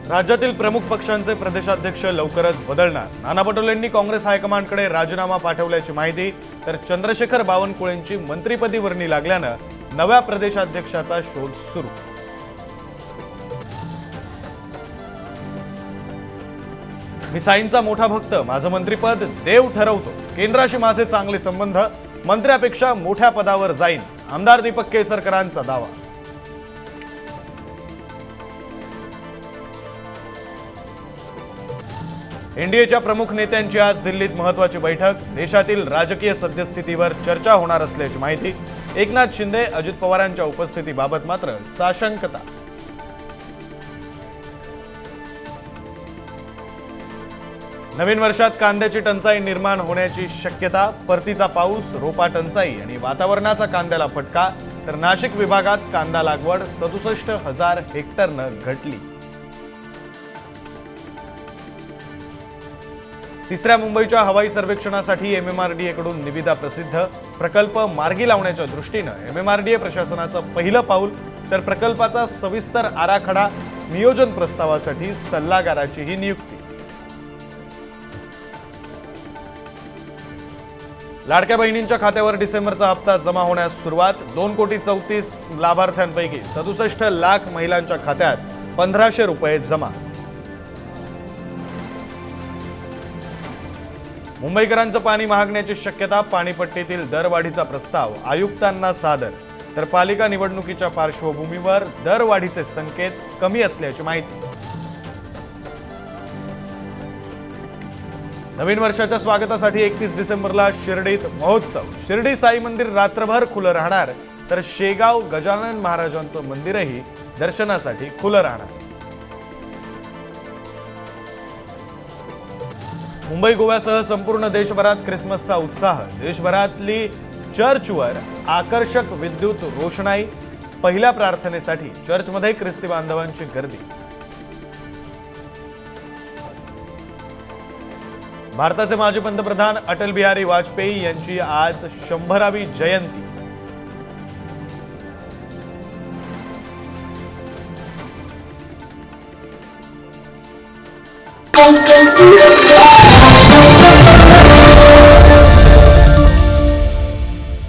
राज्यातील प्रमुख पक्षांचे प्रदेशाध्यक्ष लवकरच बदलणार। नाना पटोलेंनी काँग्रेस हायकमांडकडे राजीनामा पाठवल्याची माहिती। तर चंद्रशेखर बावनकुळेंची मंत्रिपदी वर्णी लागल्यानं नव्या प्रदेशाध्यक्षाचा शोध सुरू। मी साईंचा मोठा भक्त, माझं मंत्रिपद देव ठरवतो, केंद्राशी माझे चांगले संबंध, मंत्र्यापेक्षा मोठ्या पदावर जाईन, आमदार दीपक केसरकरांचा दावा। एनडीएच्या प्रमुख नेत्यांची आज दिल्लीत महत्त्वाची बैठक। देशातील राजकीय सद्यस्थितीवर चर्चा होणार असल्याची माहिती। एकनाथ शिंदे अजित पवारांच्या उपस्थितीबाबत मात्र साशंकता। नवीन वर्षात कांद्याची टंचाई निर्माण होण्याची शक्यता। परतीचा पाऊस, रोपा टंचाई आणि वातावरणाचा कांद्याला फटका। तर नाशिक विभागात कांदा लागवड 67,000 हेक्टरनं घटली। तिसऱ्या मुंबईच्या हवाई सर्वेक्षणासाठी एमएमआरडीए कडून निविदा प्रसिद्ध। प्रकल्प मार्गी लावण्याच्या दृष्टीनं एमएमआरडीए प्रशासनाचं पहिलं पाऊल। तर प्रकल्पाचा सविस्तर आराखडा, नियोजन प्रस्तावासाठी सल्लागाराचीही नियुक्ती। लाडक्या बहिणींच्या खात्यावर डिसेंबरचा हप्ता जमा होण्यास सुरुवात। 2,34,00,000 लाभार्थ्यांपैकी 67 लाख महिलांच्या खात्यात 1,500 रुपये जमा। मुंबईकरांचं पाणी महागण्याची शक्यता। पाणीपट्टीतील दरवाढीचा प्रस्ताव आयुक्तांना सादर। तर पालिका निवडणुकीच्या पार्श्वभूमीवर दरवाढीचे संकेत कमी असल्याची माहिती। नवीन वर्षाच्या स्वागतासाठी 31 डिसेंबरला शिर्डीत महोत्सव। शिर्डी साई मंदिर रात्रभर खुलं राहणार। तर शेगाव गजानन महाराजांचं मंदिरही दर्शनासाठी खुलं राहणार। मुंबई गोव्यासह संपूर्ण देशभरात ख्रिसमसचा उत्साह। देशभरातली चर्चवर आकर्षक विद्युत रोषणाई। पहिल्या प्रार्थनेसाठी चर्चमध्ये ख्रिस्ती बांधवांची गर्दी। भारताचे माजी पंतप्रधान अटल बिहारी वाजपेयी यांची आज 100वी जयंती।